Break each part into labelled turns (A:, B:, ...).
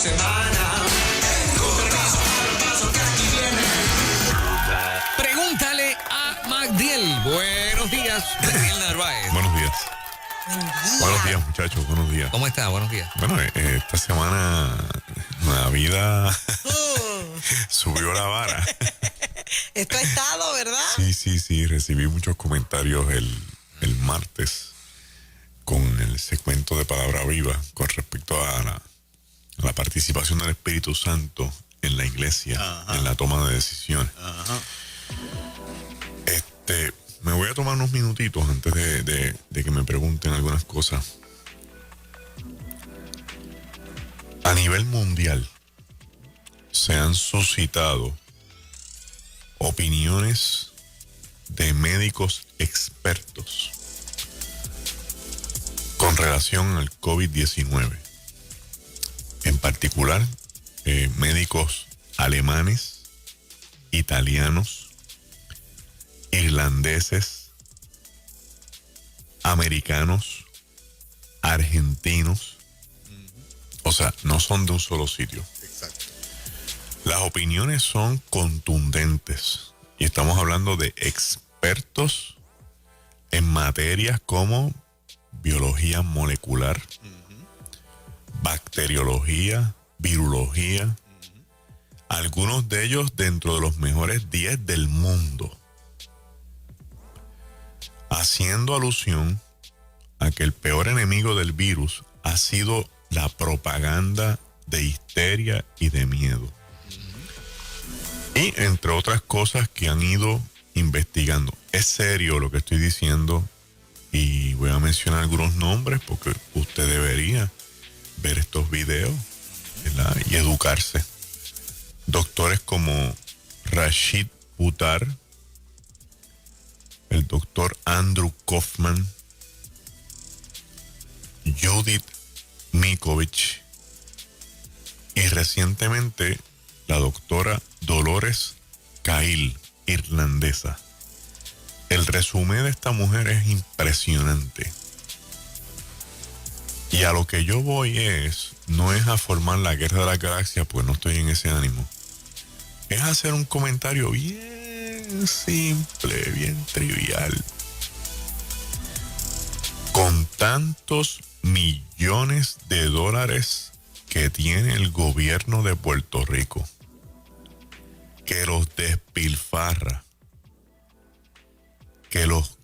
A: semana. Con permiso para los pasos que aquí vienen.
B: Pregúntale a Magdiel. Buenos días, Magdiel Narváez.
C: Buenos días. Buenos días, muchachos. Buenos días.
B: ¿Cómo está? Buenos días.
C: Bueno, esta semana la vida subió la vara.
D: Esto ha estado, ¿verdad?
C: Sí. Recibí muchos comentarios el martes con el segmento de Palabra Viva con respecto a la participación del Espíritu Santo en la iglesia, en la toma de decisiones. Me voy a tomar unos minutitos antes de que me pregunten algunas cosas. A nivel mundial se han suscitado opiniones de médicos expertos con relación al COVID-19. En particular, médicos alemanes, italianos, irlandeses, americanos, argentinos. O sea, no son de un solo sitio.
E: Exacto.
C: Las opiniones son contundentes y estamos hablando de expertos en materias como biología molecular, bacteriología, virología, algunos de ellos dentro de los mejores 10 del mundo, haciendo alusión a que el peor enemigo del virus ha sido la propaganda de histeria y de miedo. Y entre otras cosas que han ido investigando. Es serio lo que estoy diciendo y voy a mencionar algunos nombres porque usted debería ver estos videos, ¿verdad? Y educarse. Doctores como Rashid Buttar, el doctor Andrew Kaufman, Judith Mikovic y recientemente la doctora Dolores Cahill, irlandesa. El resumen de esta mujer es impresionante. Y a lo que yo voy no es a formar la guerra de la galaxia, pues no estoy en ese ánimo. Es hacer un comentario bien simple, bien trivial. Con tantos millones de dólares que tiene el gobierno de Puerto Rico, que los despilfarra, que los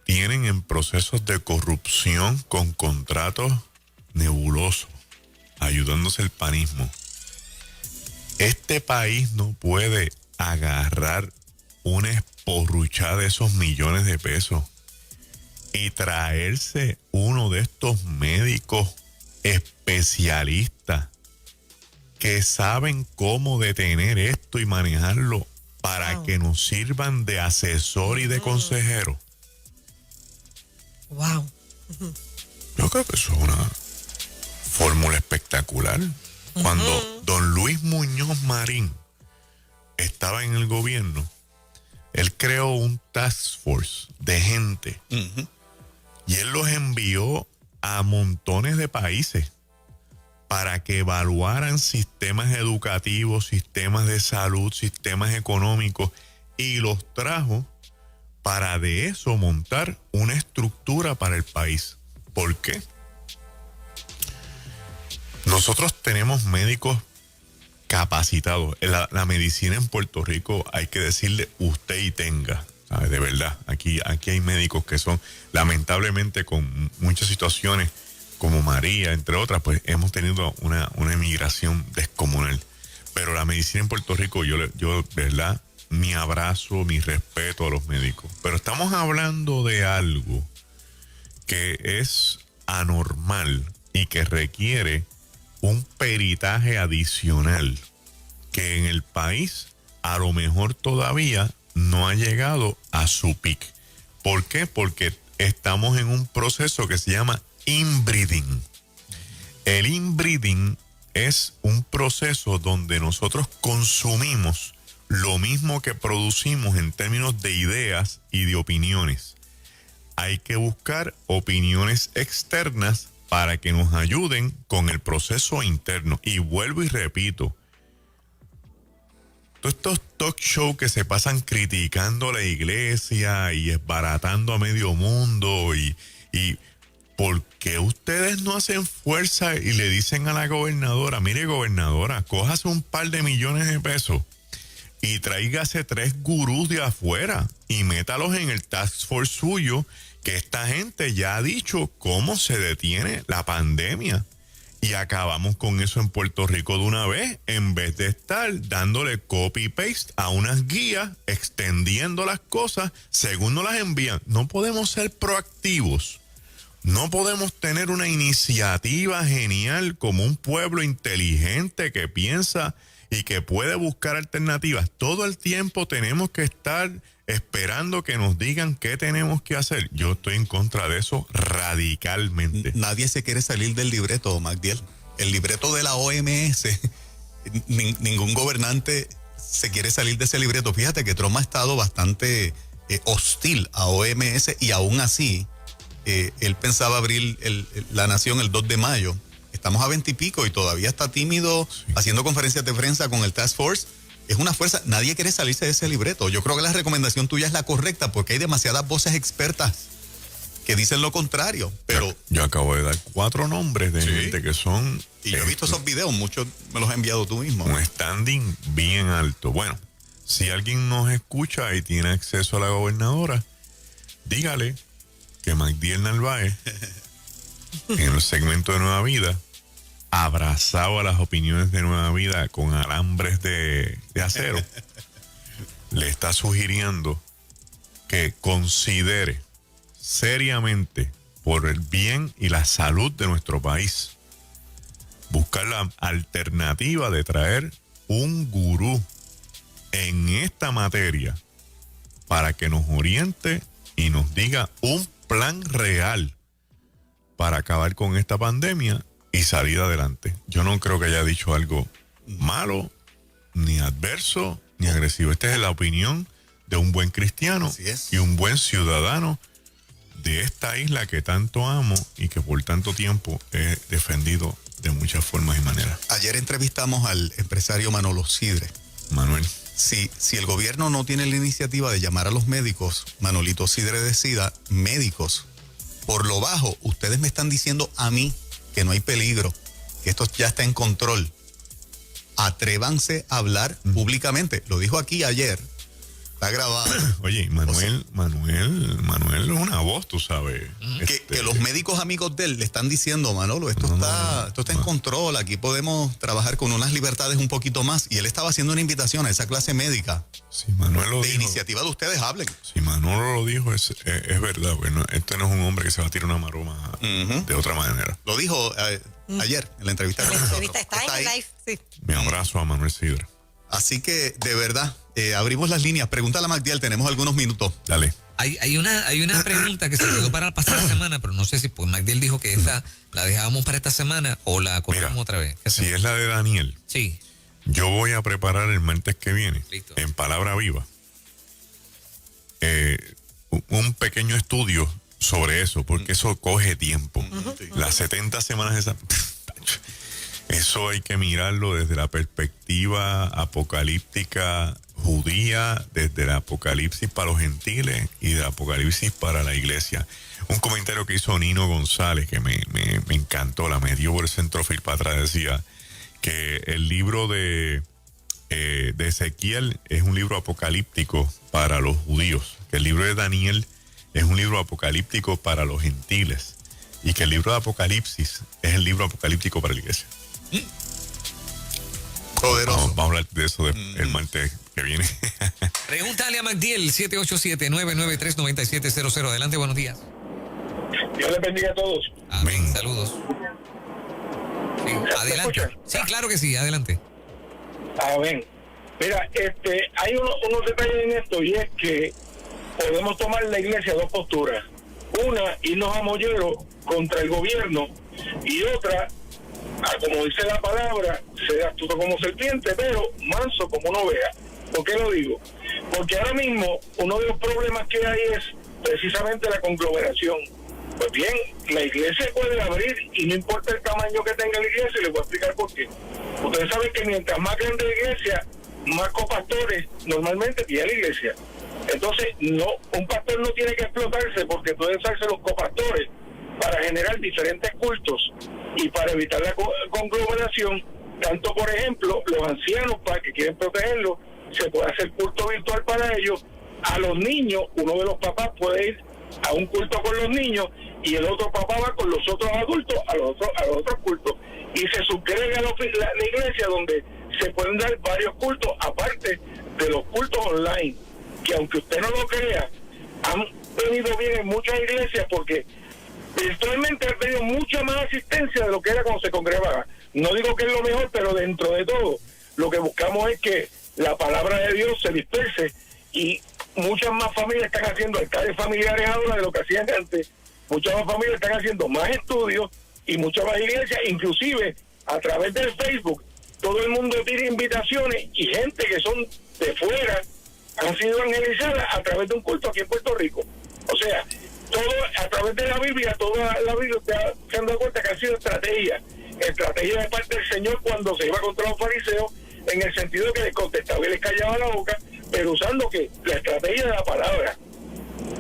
C: tienen en procesos de corrupción con contratos nebulosos, ayudándose el panismo. Este país no puede agarrar una esporruchada de esos millones de pesos y traerse uno de estos médicos especialistas que saben cómo detener esto y manejarlo para que nos sirvan de asesor y de consejero.
D: Wow.
C: Yo creo que eso es una fórmula espectacular. Cuando don Luis Muñoz Marín estaba en el gobierno, él creó un task force de gente y él los envió a montones de países para que evaluaran sistemas educativos, sistemas de salud, sistemas económicos, y los trajo para de eso montar una estructura para el país. ¿Por qué? Nosotros tenemos médicos capacitados. La medicina en Puerto Rico, hay que decirle usted y tenga, ¿sabe? De verdad, aquí hay médicos que son, lamentablemente, con muchas situaciones como María, entre otras, pues hemos tenido una emigración descomunal. Pero la medicina en Puerto Rico, yo verdad, mi abrazo, mi respeto a los médicos. Pero estamos hablando de algo que es anormal y que requiere un peritaje adicional que en el país a lo mejor todavía no ha llegado a su pic. ¿Por qué? Porque estamos en un proceso que se llama inbreeding. El inbreeding es un proceso donde nosotros consumimos lo mismo que producimos en términos de ideas y de opiniones. Hay que buscar opiniones externas para que nos ayuden con el proceso interno. Y vuelvo y repito, todos estos talk shows que se pasan criticando a la iglesia y esbaratando a medio mundo y ¿por qué ustedes no hacen fuerza y le dicen a la gobernadora, mire gobernadora, cójase un par de millones de pesos y tráigase 3 gurús de afuera y métalos en el task force suyo, que esta gente ya ha dicho cómo se detiene la pandemia? Y acabamos con eso en Puerto Rico de una vez, en vez de estar dándole copy-paste a unas guías, extendiendo las cosas según nos las envían. No podemos ser proactivos. No podemos tener una iniciativa genial como un pueblo inteligente que piensa y que puede buscar alternativas. Todo el tiempo tenemos que estar esperando que nos digan qué tenemos que hacer. Yo estoy en contra de eso radicalmente.
E: Nadie se quiere salir del libreto, Magdiel. El libreto de la OMS, ningún gobernante se quiere salir de ese libreto. Fíjate que Trump ha estado bastante hostil a OMS y aún así él pensaba abrir la nación el 2 de mayo. Estamos a 20 y pico y todavía está tímido, haciendo conferencias de prensa con el Task Force. Es una fuerza, nadie quiere salirse de ese libreto. Yo creo que la recomendación tuya es la correcta porque hay demasiadas voces expertas que dicen lo contrario. Pero
C: yo acabo de dar 4 nombres de gente que son...
E: Y yo he visto esos videos, muchos me los has enviado tú mismo.
C: Un standing bien alto. Bueno, si alguien nos escucha y tiene acceso a la gobernadora, dígale que Magdiel Narváez, en el segmento de Nueva Vida, abrazaba las opiniones de Nueva Vida con alambres de acero, le está sugiriendo que considere seriamente, por el bien y la salud de nuestro país, buscar la alternativa de traer un gurú en esta materia para que nos oriente y nos diga un plan real para acabar con esta pandemia y salir adelante. Yo no creo que haya dicho algo malo, ni adverso, ni agresivo. Esta es la opinión de un buen cristiano y un buen ciudadano de esta isla que tanto amo y que por tanto tiempo he defendido de muchas formas y maneras.
E: Ayer entrevistamos al empresario Manolo Sidre.
C: Manuel.
E: Si el gobierno no tiene la iniciativa de llamar a los médicos, Manolito Sidre decida, médicos, por lo bajo, ustedes me están diciendo a mí que no hay peligro, que esto ya está en control. Atrévanse a hablar públicamente. Lo dijo aquí ayer. Está grabado.
C: Oye, Manuel es una voz, tú sabes.
E: Que los médicos amigos de él le están diciendo, Manolo, esto está en control, aquí podemos trabajar con unas libertades un poquito más. Y él estaba haciendo una invitación a esa clase médica.
C: Si Manuel lo
E: de
C: dijo,
E: iniciativa de ustedes, hablen.
C: Si Manolo lo dijo, es verdad. Bueno, este no es un hombre que se va a tirar una maroma de otra manera.
E: Lo dijo ayer en la entrevista.
D: La entrevista está en el live, sí.
C: Mi abrazo a Manuel Sidre.
E: Así que, de verdad, abrimos las líneas. Pregúntale a Magdiel, tenemos algunos minutos.
C: Dale.
B: Hay una pregunta que se quedó para la pasada semana, pero no sé si pues Magdiel dijo que esta la dejábamos para esta semana o la corremos otra vez.
C: Si es la de Daniel,
B: sí,
C: yo voy a preparar el martes que viene,
B: listo,
C: en Palabra Viva, un pequeño estudio sobre eso, porque eso coge tiempo. Las 70 semanas esas... Eso hay que mirarlo desde la perspectiva apocalíptica judía, desde el apocalipsis para los gentiles y del apocalipsis para la iglesia. Un comentario que hizo Nino González que me encantó, la me dio por el centrofil para atrás, decía que el libro de Ezequiel es un libro apocalíptico para los judíos, que el libro de Daniel es un libro apocalíptico para los gentiles y que el libro de Apocalipsis es el libro apocalíptico para la iglesia.
E: Poderoso.
C: Vamos a hablar de eso el martes que viene.
B: Pregúntale a Magdiel, 787-993-9700. Adelante, buenos días.
F: Dios les bendiga a todos.
B: Amén. Saludos. Sí, adelante. Sí, claro que sí, adelante.
F: Amén. Mira, hay unos detalles en esto, y es que podemos tomar la iglesia dos posturas. Una, irnos a mollero contra el gobierno, y otra, como dice la palabra, ser astuto como serpiente, pero manso como una oveja. ¿Por qué lo digo? Porque ahora mismo uno de los problemas que hay es precisamente la conglomeración. Pues bien, la iglesia puede abrir y no importa el tamaño que tenga la iglesia, y les voy a explicar por qué. Ustedes saben que mientras más grande la iglesia, más copastores normalmente tiene la iglesia. Entonces, no, un pastor no tiene que explotarse porque pueden usarse los copastores para generar diferentes cultos y para evitar la conglomeración. Tanto, por ejemplo, los ancianos, para que quieren protegerlos, se puede hacer culto virtual para ellos. A los niños, uno de los papás puede ir a un culto con los niños y el otro papá va con los otros adultos a los otros cultos. Y se subgrega la iglesia, donde se pueden dar varios cultos, aparte de los cultos online, que aunque usted no lo crea, han venido bien en muchas iglesias porque virtualmente han tenido mucha más asistencia de lo que era cuando se congregaba. No digo que es lo mejor, pero dentro de todo, lo que buscamos es que la palabra de Dios se disperse y muchas más familias están haciendo altares familiares ahora de lo que hacían antes. Muchas más familias están haciendo más estudios y muchas más iglesias, inclusive a través del Facebook, todo el mundo tiene invitaciones y gente que son de fuera han sido evangelizadas a través de un culto aquí en Puerto Rico. O sea, todo a través de la Biblia, toda la Biblia se han dado cuenta que ha sido estrategia de parte del Señor cuando se iba contra los fariseos, en el sentido que les contestaba y les callaba la boca, pero usando que la estrategia de la palabra,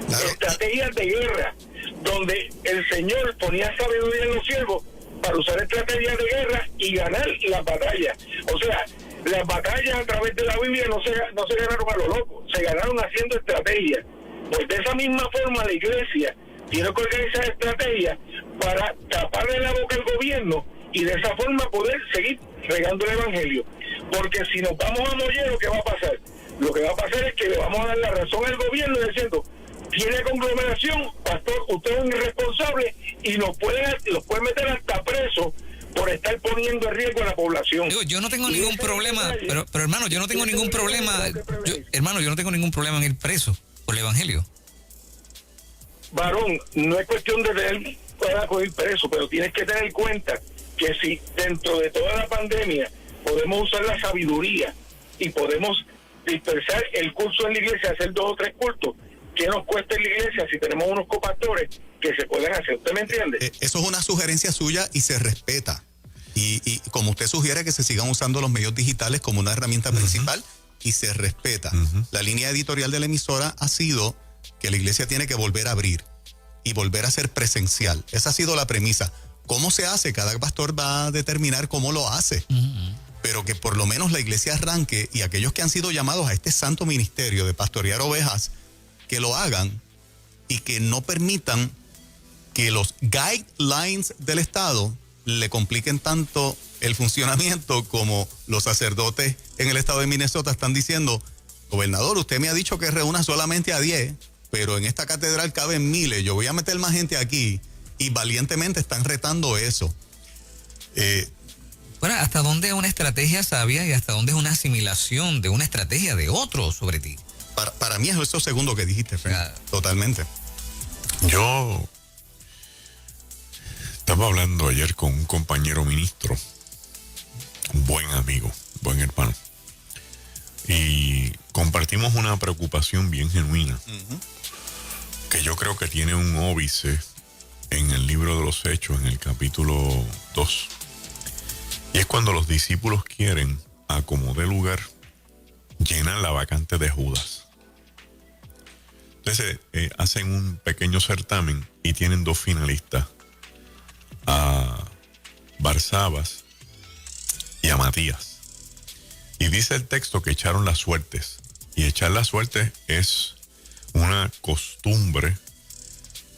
E: Claro.
F: estrategias de guerra, donde el Señor ponía sabiduría en los siervos para usar estrategias de guerra y ganar las batallas. O sea, las batallas a través de la Biblia no se ganaron a lo loco, se ganaron haciendo estrategias. Pues de esa misma forma la iglesia tiene que organizar estrategias para taparle la boca al gobierno y de esa forma poder seguir regando el evangelio. Porque si nos vamos a mollero, ¿qué va a pasar? Lo que va a pasar es que le vamos a dar la razón al gobierno diciendo, tiene conglomeración, pastor, usted es un irresponsable y los puede meter hasta preso por estar poniendo en riesgo a la población.
B: Digo, yo no tengo
F: Y
B: ningún
F: ese
B: problema,
F: detalle,
B: pero hermano, yo no tengo
F: ese
B: ningún
F: detalle
B: problema,
F: es lo que prevalece.
B: hermano, yo no tengo ningún problema en ir preso por el evangelio.
F: Varón, no es cuestión de tener para coger preso, pero tienes que tener en cuenta que si dentro de toda la pandemia podemos usar la sabiduría y podemos dispersar el curso en la iglesia, hacer 2 o 3 cultos, ¿qué nos cuesta en la iglesia si tenemos unos copastores que se pueden hacer? ¿Usted me entiende?
E: Eso es una sugerencia suya y se respeta. Y como usted sugiere que se sigan usando los medios digitales como una herramienta principal y se respeta. La línea editorial de la emisora ha sido que la iglesia tiene que volver a abrir y volver a ser presencial. Esa ha sido la premisa. ¿Cómo se hace? Cada pastor va a determinar cómo lo hace. Pero que por lo menos la iglesia arranque y aquellos que han sido llamados a este santo ministerio de pastorear ovejas, que lo hagan y que no permitan que los guidelines del Estado le compliquen tanto el funcionamiento como los sacerdotes en el estado de Minnesota están diciendo, gobernador, usted me ha dicho que reúna solamente a 10, pero en esta catedral caben miles, yo voy a meter más gente aquí, y valientemente están retando eso.
B: Bueno, ¿hasta dónde es una estrategia sabia y hasta dónde es una asimilación de una estrategia de otro sobre ti?
E: Para mí es eso segundo que dijiste, Fred.
B: Claro.
E: Totalmente.
C: Yo estaba hablando ayer con un compañero ministro, un buen amigo, buen hermano, y compartimos una preocupación bien genuina, que yo creo que tiene un óbice en el libro de los Hechos, en el capítulo 2. Y es cuando los discípulos quieren, a como dé lugar, llenar la vacante de Judas. Entonces hacen un pequeño certamen y tienen 2 finalistas, a Barsabas y a Matías. Y dice el texto que echaron las suertes. Y echar las suertes es una costumbre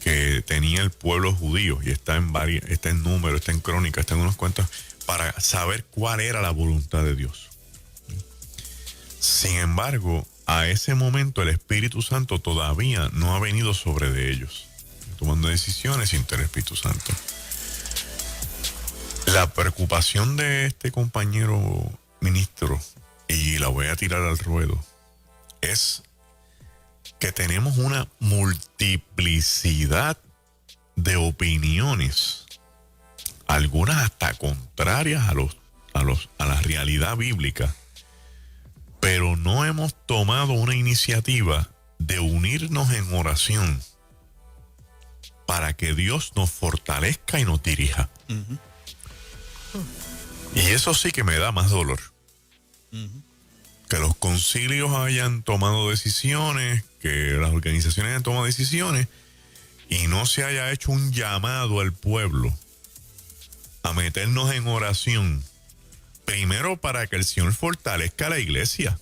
C: que tenía el pueblo judío, y está en número, está en crónica, está en unos cuentos, para saber cuál era la voluntad de Dios. Sin embargo, a ese momento el Espíritu Santo todavía no ha venido sobre de ellos, tomando decisiones sin tener Espíritu Santo. La preocupación de este compañero ministro, y la voy a tirar al ruedo, es que tenemos una multiplicidad de opiniones, algunas hasta contrarias a la realidad bíblica, pero no hemos tomado una iniciativa de unirnos en oración para que Dios nos fortalezca y nos dirija. Y eso sí que me da más dolor. Que los concilios hayan tomado decisiones, que las organizaciones hayan tomado decisiones y no se haya hecho un llamado al pueblo a meternos en oración. Primero para que el Señor fortalezca a la iglesia.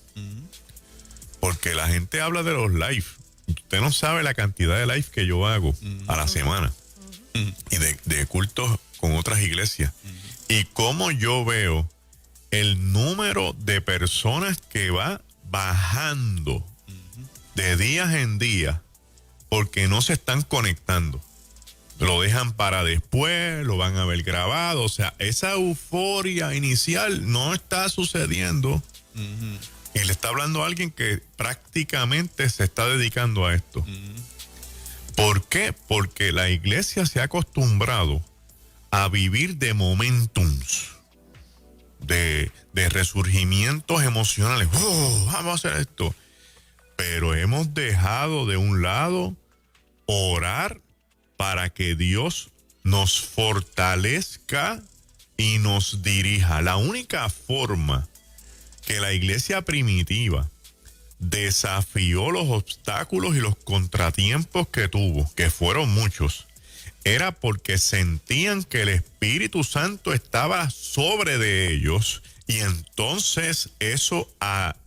C: Porque la gente habla de los live. Usted no sabe la cantidad de live que yo hago a la semana. Y de cultos con otras iglesias. Y cómo yo veo el número de personas que va bajando de días en día porque no se están conectando. Lo dejan para después, lo van a ver grabado. O sea, esa euforia inicial no está sucediendo. Y le está hablando a alguien que prácticamente se está dedicando a esto. ¿Por qué? Porque la iglesia se ha acostumbrado a vivir de momentums, de resurgimientos emocionales. ¡Oh, vamos a hacer esto! Pero hemos dejado de un lado orar para que Dios nos fortalezca y nos dirija. La única forma que la iglesia primitiva desafió los obstáculos y los contratiempos que tuvo, que fueron muchos, era porque sentían que el Espíritu Santo estaba sobre de ellos y entonces eso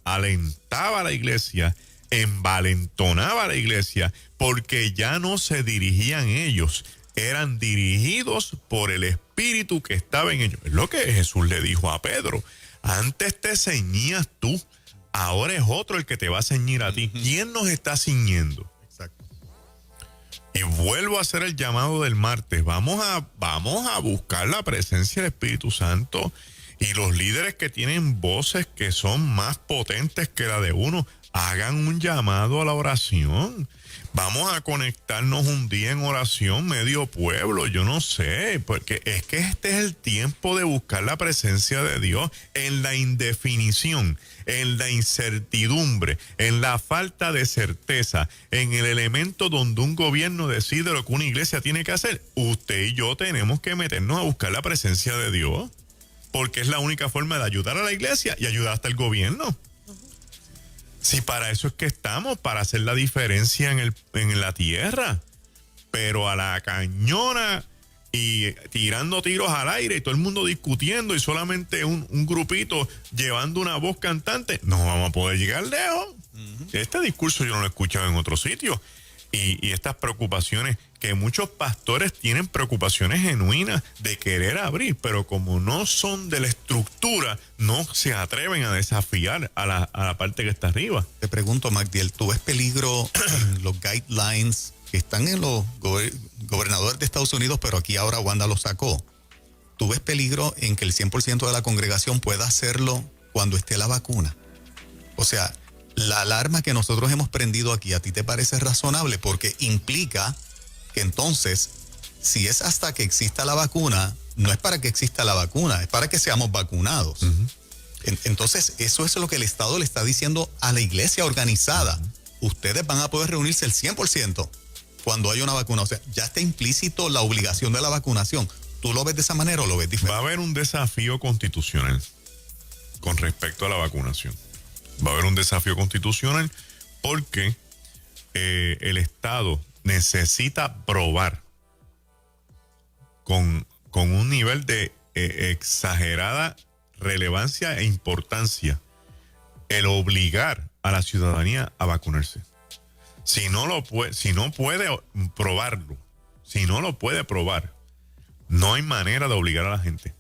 C: alentaba a la iglesia, envalentonaba a la iglesia, porque ya no se dirigían ellos, eran dirigidos por el Espíritu que estaba en ellos. Es lo que Jesús le dijo a Pedro: antes te ceñías tú, ahora es otro el que te va a ceñir a ti. ¿Quién nos está ciñendo?
E: Exacto.
C: Y vuelvo a hacer el llamado del martes. Vamos a buscar la presencia del Espíritu Santo, y los líderes que tienen voces que son más potentes que la de uno, hagan un llamado a la oración. Vamos a conectarnos un día en oración, medio pueblo, yo no sé, porque es que este es el tiempo de buscar la presencia de Dios en la indefinición, en la incertidumbre, en la falta de certeza, en el elemento donde un gobierno decide lo que una iglesia tiene que hacer. Usted y yo tenemos que meternos a buscar la presencia de Dios, porque es la única forma de ayudar a la iglesia y ayudar hasta el gobierno. Si para eso es que estamos, para hacer la diferencia en la tierra. Pero a la cañona y tirando tiros al aire y todo el mundo discutiendo y solamente un grupito llevando una voz cantante, no vamos a poder llegar lejos. Este discurso yo no lo he escuchado en otro sitio. Y estas preocupaciones, que muchos pastores tienen preocupaciones genuinas de querer abrir, pero como no son de la estructura, no se atreven a desafiar a la parte que está arriba.
E: Te pregunto, Magdiel, ¿tú ves peligro en los guidelines que están en los gobernadores de Estados Unidos, pero aquí ahora Wanda los sacó? ¿Tú ves peligro en que el 100% de la congregación pueda hacerlo cuando esté la vacuna? O sea, la alarma que nosotros hemos prendido aquí, ¿a ti te parece razonable? Porque implica que entonces, si es hasta que exista la vacuna, no es para que exista la vacuna, es para que seamos vacunados. Entonces, eso es lo que el Estado le está diciendo a la iglesia organizada. Ustedes van a poder reunirse el 100% cuando haya una vacuna. O sea, ya está implícito la obligación de la vacunación. ¿Tú lo ves de esa manera o lo ves diferente?
C: Va a haber un desafío constitucional con respecto a la vacunación. Va a haber un desafío constitucional porque el Estado necesita probar con un nivel de exagerada relevancia e importancia el obligar a la ciudadanía a vacunarse. Si no puede probarlo, si no lo puede probar, no hay manera de obligar a la gente.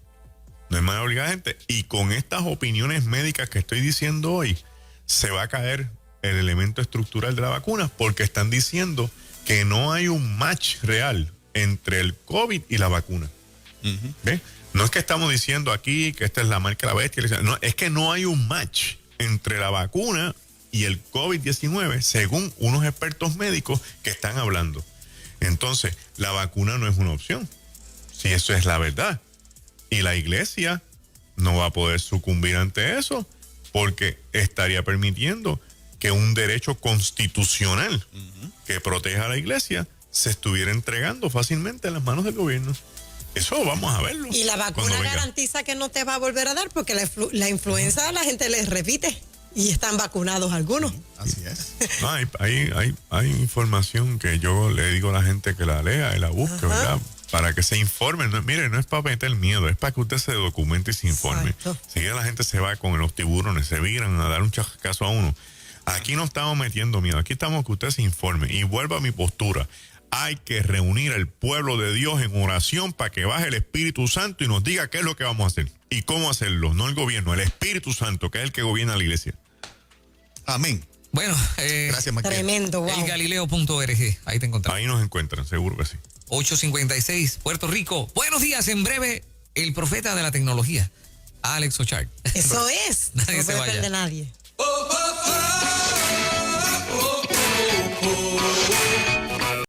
C: No hay manera de obligar a la gente. Y con estas opiniones médicas que estoy diciendo hoy, se va a caer el elemento estructural de la vacuna, porque están diciendo que no hay un match real entre el COVID y la vacuna. ¿Ve? No es que estamos diciendo aquí que esta es la marca de la bestia. No, es que no hay un match entre la vacuna y el COVID-19, según unos expertos médicos que están hablando. Entonces, la vacuna no es una opción, si eso es la verdad. Y la iglesia no va a poder sucumbir ante eso, porque estaría permitiendo que un derecho constitucional que proteja a la iglesia se estuviera entregando fácilmente en las manos del gobierno. Eso vamos a verlo.
D: Y la
C: cuando
D: vacuna
C: venga.
D: garantiza que no te va a volver a dar porque la influenza la gente les repite y están vacunados algunos.
E: Así es.
C: No, hay información que yo le digo a la gente que la lea y la busque, ¿verdad? Para que se informe. No, mire, no es para meter miedo, es para que usted se documente y se informe.
D: Exacto.
C: Seguida la gente se va con los tiburones, se viran a dar un chascazo a uno. Aquí no estamos metiendo miedo, aquí estamos que usted se informe. Y vuelva a mi postura. Hay que reunir al pueblo de Dios en oración para que baje el Espíritu Santo y nos diga qué es lo que vamos a hacer y cómo hacerlo. No el gobierno, el Espíritu Santo, que es el que gobierna la iglesia.
E: Amén.
B: Bueno,
E: Gracias, Magdiel.
D: Tremendo, wow.
B: elgalileo.org, ahí te encontramos.
C: Ahí nos encuentran, seguro que sí.
B: 8:56, Puerto Rico. Buenos días, en breve, el profeta de la tecnología, Alex Ochart.
D: Eso es.
B: Nadie
D: No
B: se
D: puede
B: vaya.
D: perder nadie.
A: Oh, oh, oh.